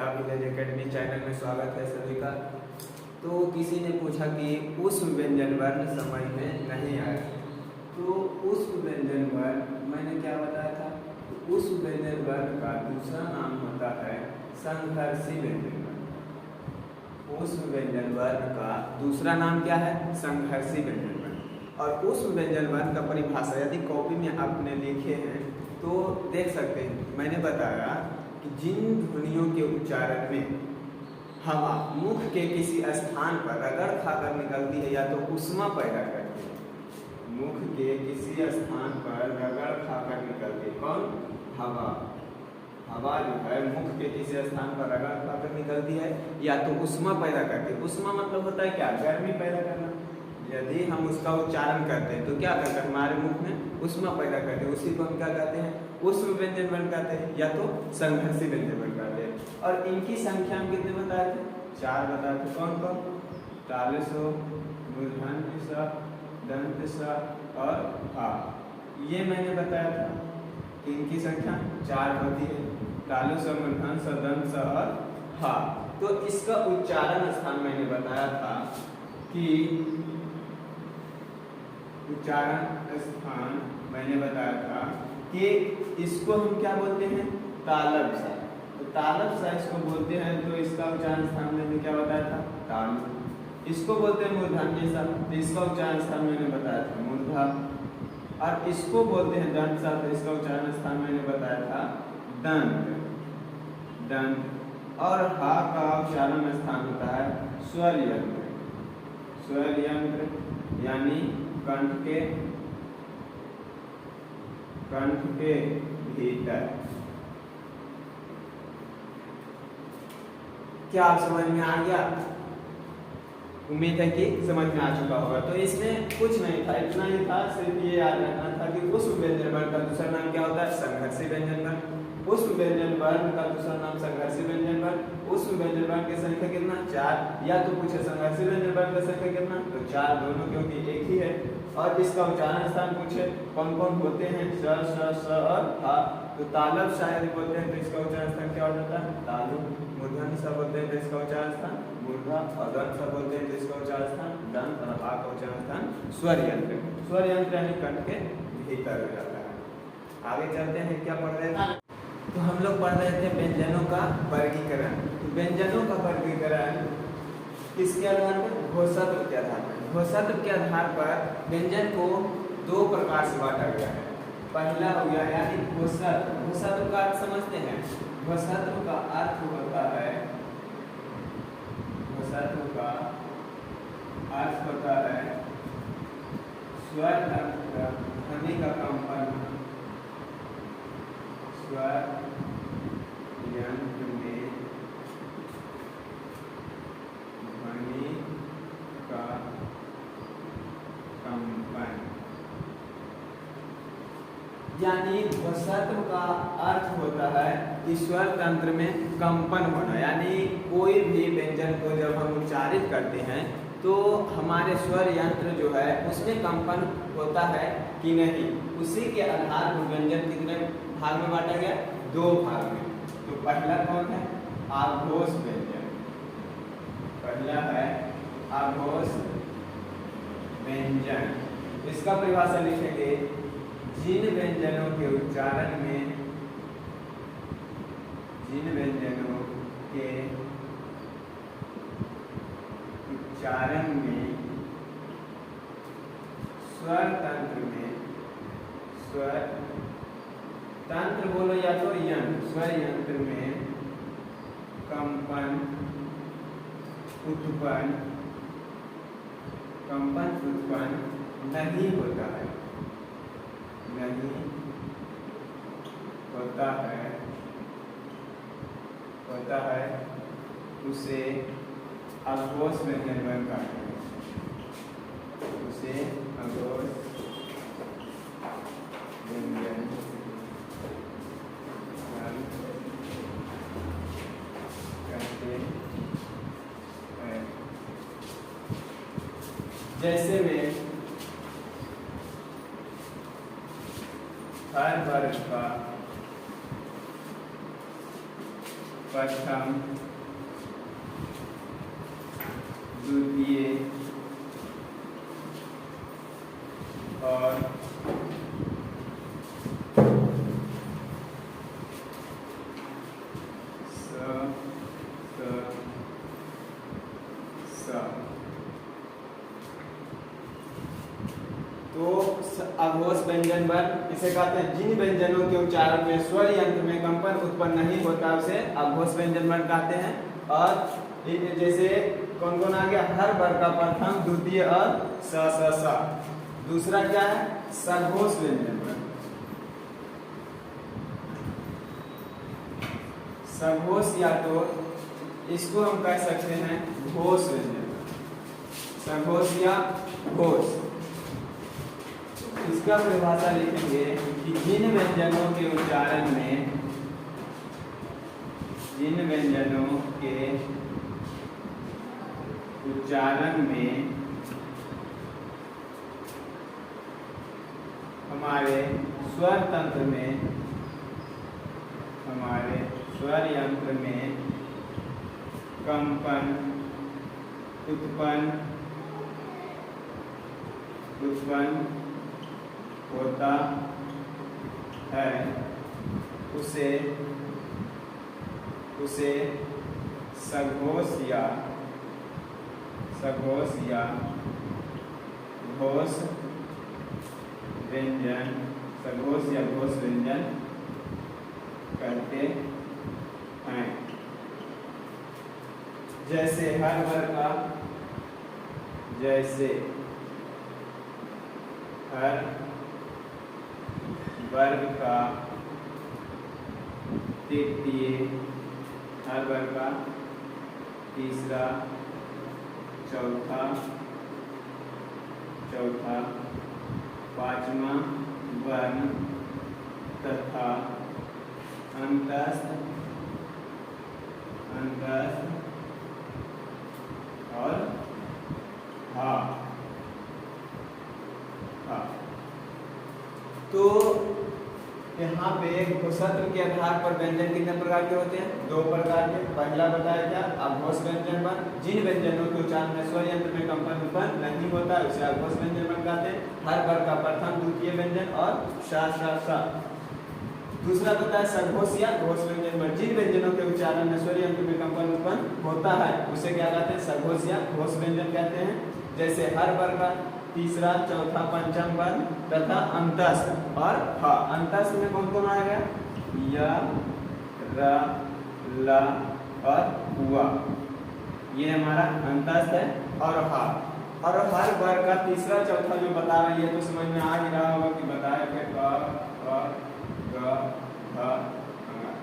किताब village academy channel में स्वागत है सभी का। तो किसी ने पूछा कि उस व्यंजन वर्ण समझ में नहीं आया, तो उस व्यंजन वर्ण मैंने क्या बताया था, उस व्यंजन वर्ण का दूसरा नाम होता है संघर्षी व्यंजन वर्ण। उस व्यंजन वर्ण का दूसरा नाम क्या है? संघर्षी व्यंजन वर्ण। और उस व्यंजन वर्ण का परिभाषा यदि कॉपी में आपने लिखे हैं तो देख सकते हैं। मैंने बताया कि जिन ध्वनियों के उच्चारण में हवा मुख के किसी स्थान पर रगड़ खाकर निकलती है या तो ऊष्मा पैदा करती है, मुख के किसी स्थान पर रगड़ खाकर निकलती है। कौन? हवा। हवा जो है मुख के किसी स्थान पर रगड़ खाकर निकलती है या तो ऊष्मा पैदा करती है। ऊष्मा मतलब होता है क्या? गर्मी पैदा करना। यदि हम उसका उच्चारण करते हैं तो क्या करते हैं? हमारे मुख में ऊष्मा पैदा करते हैं, उसी को हम क्या कहते हैं? ऊष्म व्यंजन वर्ण कहते हैं या तो संघर्षी व्यंजन वर्ण कहते हैं। और इनकी संख्या हम कितने बताए थे? 4 बताए थे। कौन कौन? तालुसो, मूर्धन्य स, दंत स और हा। ये मैंने बताया था कि इनकी संख्या 4 होती है, तालुस, मूर्धन्य स, दंत स और हा। तो इसका उच्चारण स्थान मैंने बताया था कि उच्चारण स्थान मैंने बताया था कि इसको हम क्या बोलते हैं? तालब सा। तो तालब सा इसको बोलते हैं, तो इसका उच्चारण स्थान मैंने क्या बताया था? तालु। इसको बोलते हैं मूर्धन्य सा, तो इसका उच्चारण स्थान मैंने बताया था मूर्धा। और इसको बोलते हैं दंत सा, तो इसका उच्चारण स्थान मैंने बताया था दंत। दंत। और हा का उच्चारण स्थान होता है स्वर यंत्र। स्वर यंत्र यानी कंठ के भीतर। क्या आप समझ में आ गया? उम्मीद है कि समझ में आ चुका होगा। तो इसमें कुछ नहीं था, इतना ही था, सिर्फ ये याद रखना था कि उस व्यंजन वर्ण का दूसरा नाम क्या होता है? संघर्षी व्यंजन वर्ण। उस व्यंजन वर्ण का दूसरा नाम संघर्षी व्यंजन वर्ण। उस व्यंजन वर्ण की संख्या कितना? 4। या तो पूछे संघर्षी व्यंजन वर्ण की संख्या कितना? तो 4 दोनों, क्योंकि एक ही है। और इसका उच्चारण स्थान पूछे कौन कौन होते हैं? स और हा। तो तालब शायद बोलते हैं तो इसका उच्चारण स्थान क्या हो जाता है? तालु। मूर्धन्य सा बोलते हैं तो इसका उच्चारण स्थान मूर्धा। और दंत सा बोलते हैं तो इसका उच्चारण स्थान दंत। और हा का उच्चारण स्थान स्वर यंत्र। स्वर यंत्र यानी कंठ के भीतर हो जाता है। आगे चलते हैं, क्या पढ़ रहे थे? तो हम लोग पढ़ रहे थे व्यंजनों का वर्गीकरण। तो व्यंजनों का वर्गीकरण किसके आधार पर? घोषत्व के आधार पर। घोषत्व के आधार पर व्यंजन को 2 प्रकार से बांटा गया है। पहला हो गया यानी घोषत्व। घोषत्व का अर्थ समझते हैं? घोषत्व का अर्थ होता है, घोषत्व का अर्थ होता है स्वर तंत्र ध्वनि का कंपन। स्वर यंत्र में ध्वनि का कंपन। यानी घोषत्व का अर्थ होता है कि स्वर तंत्र में कंपन होना। यानी कोई भी व्यंजन को जब हम उच्चारित करते हैं तो हमारे स्वर यंत्र जो है उसमें कंपन होता है कि नहीं, उसी के आधार पर व्यंजन कितने भाग में बांटा गया? 2 भाग में। तो पहला कौन है? आघोष व्यंजन। पहला है आघोष व्यंजन। इसका परिभाषा लिखेंगे, जिन व्यंजनों के उच्चारण में, जिन व्यंजनों के उच्चारण में स्वर तंत्र में, स्वर तंत्र बोलो या तो यंत्र, स्वर यंत्र में कंपन उत्पन्न नहीं होता है, नहीं होता है, उसे आघोष व्यंजन वर्ण कहते हैं। उसे आघोष व्यंजन वर्ण कहते हैं। जैसे में हर वर्ग का प्रथम, द्वितीय और तो अघोष व्यंजन वर्ण इसे कहते हैं जिन व्यंजनों के उच्चारण में स्वर यंत्र में कंपन उत्पन्न नहीं होता उसे अघोष व्यंजन वर्ण कहते हैं। और जैसे कौन कौन आ गया, हर वर्ग का प्रथम, द्वितीय और स। दूसरा क्या है, सघोष व्यंजन वर्ण। सघोष या तो इसको हम कह सकते हैं घोष व्यंजन, सघोष या घोष। इसका परिभाषा लिखेंगे कि जिन व्यंजनों के उच्चारण में, जिन व्यंजनों के उच्चारण में हमारे स्वर तंत्र में, हमारे स्वर यंत्र में कंपन उत्पन्न होता है उसे सघोष या घोष व्यंजन, सघोष या घोष व्यंजन कहते हैं। जैसे हर वर्ग का, जैसे हर वर्ग का तृतीय, हर वर्ग का तीसरा, चौथा, पांचवा वर्ण तथा अंतस्थ और हा। तो यहाँ पे घोषत्र के आधार पर व्यंजन कितने प्रकार के होते हैं, दो प्रकार के। पहला बताया क्या, अघोष व्यंजन वर्ण, जिन व्यंजनों के उच्चारण में स्वर यंत्र में कंपन उत्पन्न नहीं होता उसे अघोष व्यंजन वर्ण कहते हैं। हर वर्ग का प्रथम, द्वितीय व्यंजन और सा। दूसरा बताया सघोष या घोष व्यंजन वर्ण, जिन व्यंजनों के उच्चारण में स्वर यंत्र में कंपन उत्पन्न होता है उसे क्या कहते हैं, सघोष या घोष व्यंजन कहते हैं। जैसे हर वर्ग का तीसरा, चौथा, पंचम वर्ण तथा अंतस्थ और हा। अंतस्थ में कौन कौन आएगा, य, र, ल और हुआ, ये हमारा अंतस्थ है। और हा, और हर वर्ग का तीसरा, चौथा जो बता रही है तो समझ में आ ही रहा होगा कि बताया क्या,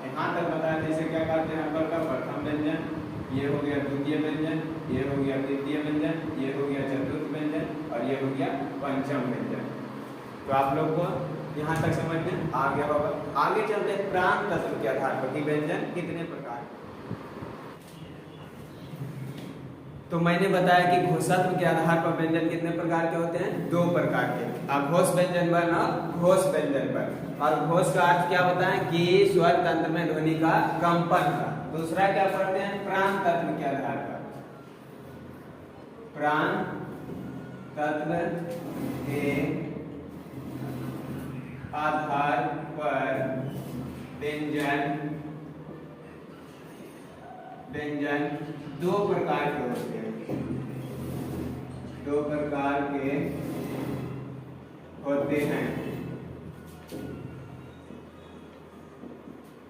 यहाँ तक बताया। जैसे क्या कहते हैं, हर वर्ग का प्रथम व्यंजन, ये हो गया द्वितीय व्यंजन, ये हो गया तृतीय व्यंजन, ये हो गया चतुर्थ व्यंजन और ये हो गया पंचम व्यंजन। तो आप लोग को यहाँ तक समझ में आ गया होगा। आगे चलते हैं प्रांत तत्व के आधार पर कि व्यंजन कितने प्रकार। तो मैंने बताया कि घोषत्र के आधार पर व्यंजन कितने प्रकार के होते हैं, दो प्रकार के, अघोष व्यंजन वर्ण और घोष व्यंजन वर्ण। और घोष का अर्थ क्या बताएं कि स्वर तंत्र में ध्वनि का कंपन का। दूसरा क्या पढ़ते हैं, प्रांत तत्व के आधार पर, प्रांत तत्व के आधार पर व्यंजन दो प्रकार के होते हैं, दो प्रकार के होते हैं।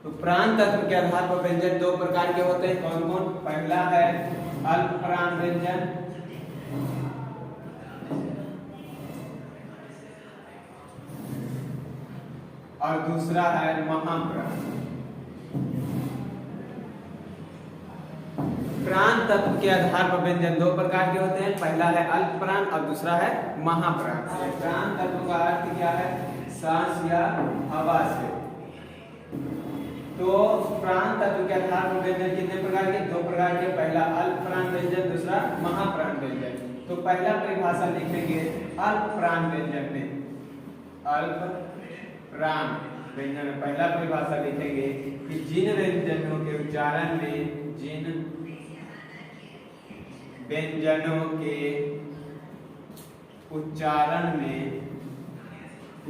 तो प्रांत तत्व के आधार पर व्यंजन दो प्रकार के होते हैं, कौन कौन। पहला है अल्प प्राण व्यंजन, और दूसरा है महाप्राण। प्राण तत्व के आधार पर व्यंजन दो प्रकार के होते हैं, पहला है अल्प प्राण और दूसरा है महाप्राण। प्राण तत्व का अर्थ क्या है, सांस या हवा से। तो प्राण तत्व के आधार पर व्यंजन कितने प्रकार के, दो प्रकार के, पहला अल्प प्राण व्यंजन, दूसरा महाप्राण व्यंजन। तो पहला परिभाषा लिखेंगे अल्प प्राण व्यंजन में, अल्प प्राण व्यंजन में पहला परिभाषा लिखेंगे कि जिन व्यंजनों के उच्चारण में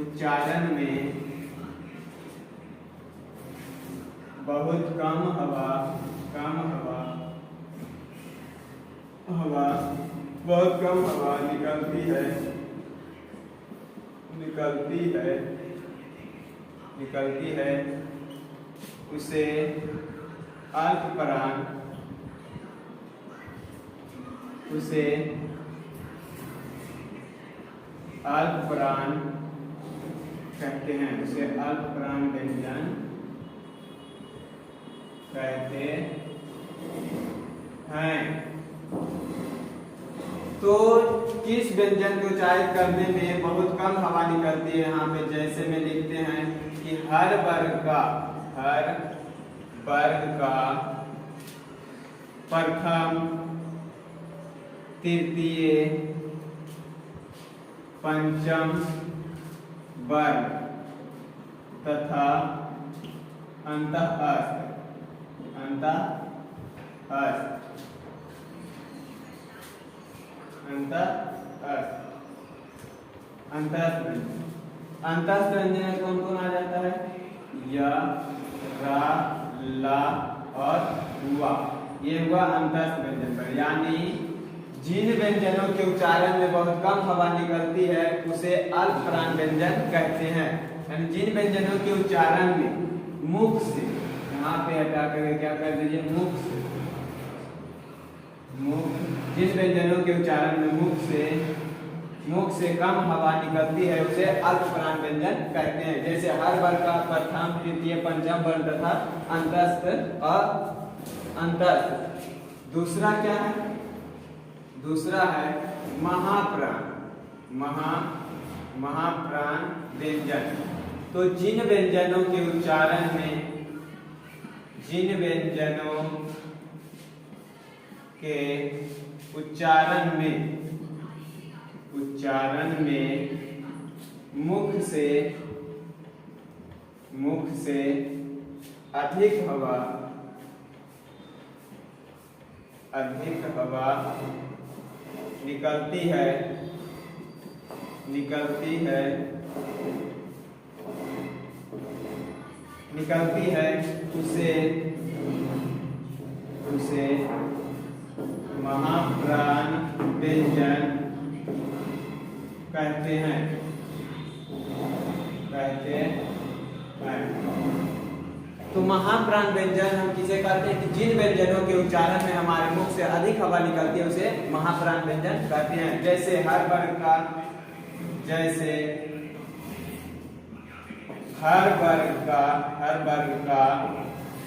उच्चारण में बहुत कम हवा निकलती है उसे अल्पप्राण कहते हैं, उसे अल्पप्राण व्यंजन कहते हैं। तो किस व्यंजन को उच्चारित करने में बहुत कम हवा निकलती है, यहाँ पे जैसे में लिखते हैं कि हर वर्ग का प्रथम, तृतीय, पंचम वर्ग तथा अंतःस्थ व्यंजन में कौन कौन आ जाता है? य, रा, ला और हुआ। ये हुआ अंतःस्थ व्यंजन पर, यानी जिन व्यंजनों के उच्चारण में बहुत कम हवा निकलती है उसे अल्पप्राण व्यंजन कहते हैं। यानी जिन व्यंजनों के उच्चारण में मुख से, यहाँ पे हटा कर क्या कर दीजिए, मुख जिन व्यंजनों के उच्चारण में मुख से कम हवा निकलती है उसे अल्पप्राण व्यंजन कहते हैं। जैसे हर वर्ग का प्रथम, तृतीय, पंचम वर्ण तथा अंतःस्थ और अंतःस्थ। दूसरा क्या है? दूसरा है महाप्राण व्यंजन। तो जिन व्यंजनों के उच्चारण में मुख से अधिक हवा निकलती है उसे महाप्राण व्यंजन कहते हैं। तो महाप्राण व्यंजन हम किसे कहते हैं? कि जिन व्यंजनों के उच्चारण में हमारे मुख से अधिक हवा निकलती है उसे महाप्राण व्यंजन कहते हैं। जैसे हर वर्ग का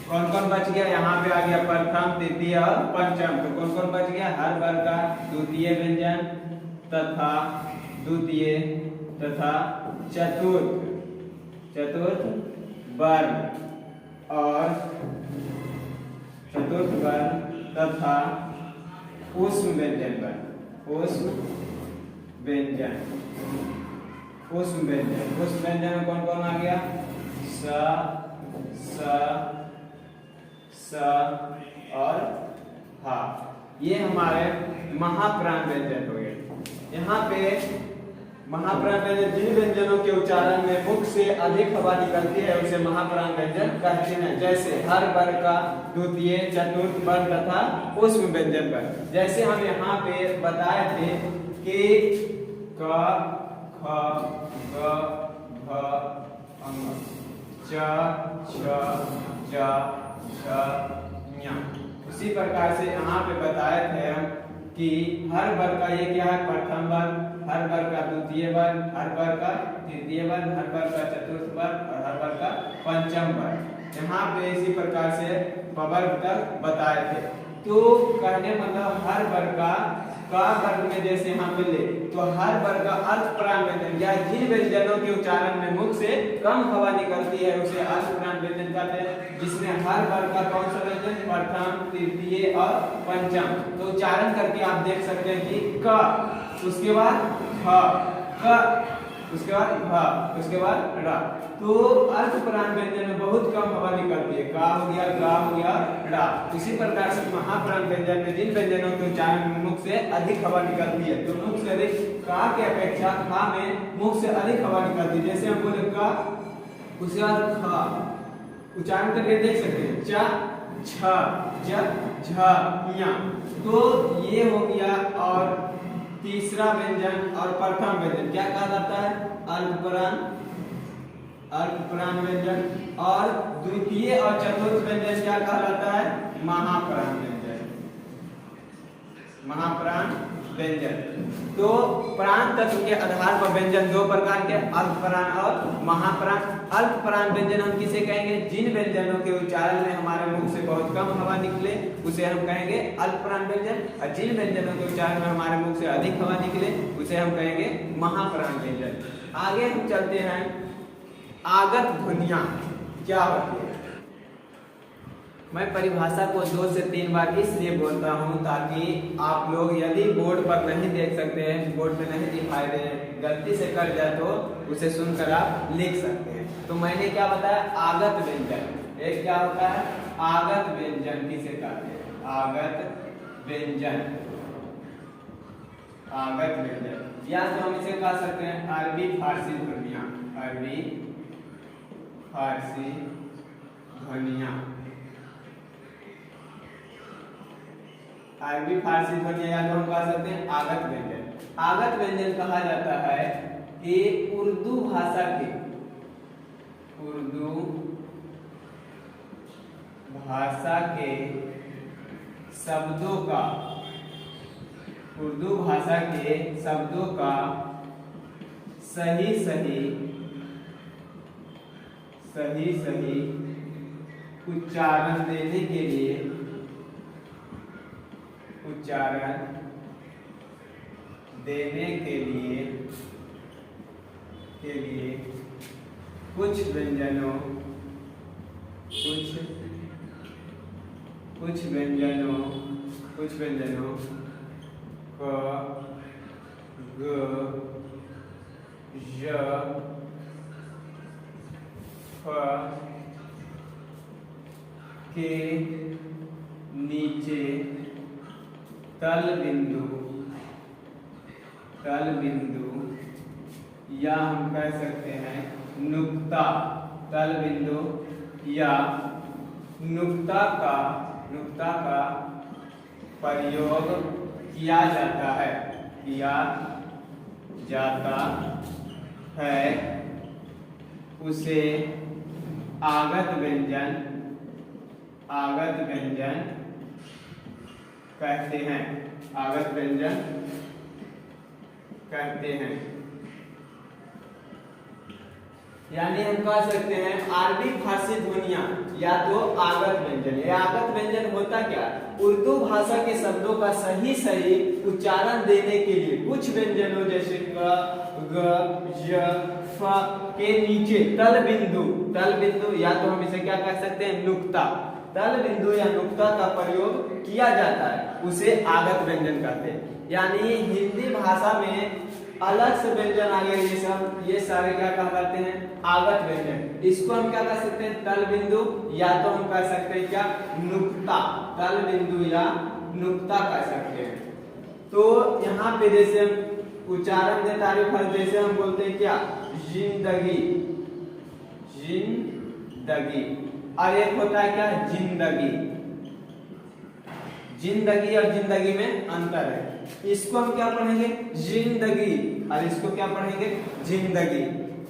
कौन कौन बच गया? यहाँ पे आ गया प्रथम, तृतीय और पंचम। तो कौन कौन बच गया? हर वर्ग का द्वितीय व्यंजन तथा चतुर्थ वर्ण तथा ऊष्म व्यंजन में कौन कौन आ गया? स और हा। ये हमारे महाप्राण व्यंजन हो गए। यहाँ पे महाप्राण व्यंजन जिन व्यंजनों के उच्चारण में मुख से अधिक हवा निकलती है उसे महाप्राण व्यंजन कहते हैं। जैसे हर वर्ग का द्वितीय, चतुर्थ वर्ण तथा ऊष्म व्यंजन पर। जैसे हम यहाँ पे बताए थे कि क, ख, ग, घ, ङ, च, छ, ज, झ, ञ। उसी प्रकार से यहाँ पे बताए थे हम कि हर वर्ग का ये क्या है? प्रथम वर्ग, हर वर्ग का द्वितीय वर्ग, हर वर्ग का तृतीय वर्ग, हर वर्ग का चतुर्थ वर्ग और हर वर्ग का पंचम वर्ग। यहाँ पे इसी प्रकार से वर्ग तक बताए थे। तो कहने मतलब हर वर्ग का वर्ग में जैसे यहाँ पे ले तो हर वर्ग का अल्पप्राण व्यंजन या जिन व्यंजनों के उच्चारण में मुख से कम हवा निकलती है उसे अल्पप्राण व्यंजन कहते हैं। जिसमें हर वर्ग का कौन सा व्यंजन? प्रथम, तृतीय और पंचम। तो उच्चारण करके आप देख सकते हैं कि क, उसके बाद ख, क, उसके बाद भ, उसके बाद रा। तो अल्पप्राण व्यंजन में बहुत कम हवा निकलती है, का हो गया, गा हो गया, रा। इसी प्रकार से महाप्राण व्यंजन में जिन व्यंजनों के उच्चारण में मुख से अधिक हवा निकलती है, तो मुख से अधिक का के अपेक्षा खा में मुख से अधिक हवा निकलती है। जैसे हम बोले का, उसके बाद खा, उच्चारण करके देख सकते हैं, च, छ, ज, झ, ञ। तो ये हो गया। और तीसरा व्यंजन और प्रथम व्यंजन क्या कहा जाता है? अल्पप्राण, अल्पप्राण व्यंजन। और द्वितीय और चतुर्थ व्यंजन क्या कहा जाता है? महाप्राण व्यंजन, महाप्राण व्यंजन। तो प्राण तत्व के आधार पर व्यंजन दो प्रकार के, अल्पप्राण और महाप्राण। अल्पप्राण व्यंजन हम किसे कहेंगे? जिन व्यंजनों के उच्चारण में हमारे मुख से बहुत कम हवा निकले उसे हम कहेंगे अल्पप्राण व्यंजन, और जिन व्यंजनों के उच्चारण में हमारे मुख से अधिक हवा निकले उसे हम कहेंगे महाप्राण व्यंजन। आगे हम चलते हैं, आगत ध्वनियां क्या होती है। मैं परिभाषा को 2 से 3 बार इसलिए बोलता हूं ताकि आप लोग यदि बोर्ड पर नहीं देख सकते हैं, बोर्ड पे नहीं दिखाई दे, गलती से कर जाए तो उसे सुनकर आप लिख सकते हैं। तो मैंने क्या बताया? आगत व्यंजन। एक क्या होता है? आगत व्यंजन किसे कहते हैं? आगत व्यंजन, आगत व्यंजन। या तो हम इसे कह सकते हैं अरबी फारसी ध्वनियां, अरबी फारसी ध्वनियां, अरबी फारसी ध्वनियां, या तो हम कह सकते हैं आगत व्यंजन। आगत व्यंजन कहा जाता है कि उर्दू भाषा के, उर्दू भाषा के शब्दों का, उर्दू भाषा के शब्दों का सही सही उच्चारण देने के लिए, उच्चारण देने के लिए कुछ व्यंजनों, कुछ व्यंजनों क, ग, ज, फ के नीचे तल बिंदु, या हम कह सकते हैं नुक्ता, तल बिंदु या नुक्ता का प्रयोग किया जाता है, उसे आगत व्यंजन कहते हैं, आगत व्यंजन कहते हैं। यानी हम कह सकते हैं अरबी फारसी ध्वनियां या तो आगत व्यंजन। ये आगत व्यंजन होता क्या? उर्दू भाषा के शब्दों का सही उच्चारण देने के लिए कुछ व्यंजनों जैसे क, ग, ज, फ के नीचे तल बिंदु या तो हम इसे क्या कह सकते हैं? नुक्ता, तल बिंदु या नुक्ता का प्रयोग किया जाता है, उसे आगत व्यंजन कहते हैं। यानी हिंदी भाषा में अलग से व्यंजन आ गए, ये सारे क्या कहलाते हैं? आगत व्यंजन। इसको हम क्या कह सकते हैं? तल बिंदु या तो हम कह सकते हैं क्या? नुक्ता, तल बिंदु या नुक्ता कह सकते हैं। तो यहाँ पे जैसे हम उच्चारण दे तारीफ है, जैसे हम बोलते हैं क्या? जिंदगी, जिंदगी। और एक होता है क्या? जिंदगी। जिंदगी और जिंदगी में अंतर है। इसको हम क्या पढ़ेंगे? जिंदगी, और इसको क्या पढ़ेंगे? जिंदगी।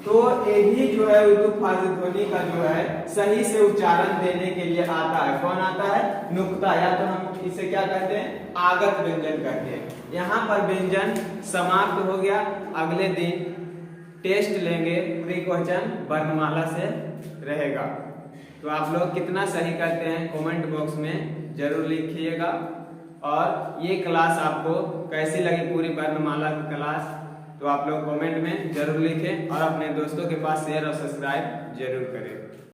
तो ये भी जो है उर्दू फारसी ध्वनि का जो है सही से उच्चारण देने के लिए आता है। कौन आता है? नुक्ता, या तो हम इसे क्या कहते हैं? आगत व्यंजन कहते हैं। यहाँ पर व्यंजन समाप्त हो गया। अगले दिन टेस्ट लेंगे, प्री क्वेश्चन वर्णमाला से रहेगा। तो आप लोग कितना सही करते हैं कमेंट बॉक्स में जरूर लिखिएगा। और ये क्लास आपको कैसी लगी, पूरी वर्णमाला की क्लास, तो आप लोग कमेंट में जरूर लिखें और अपने दोस्तों के पास शेयर और सब्सक्राइब जरूर करें।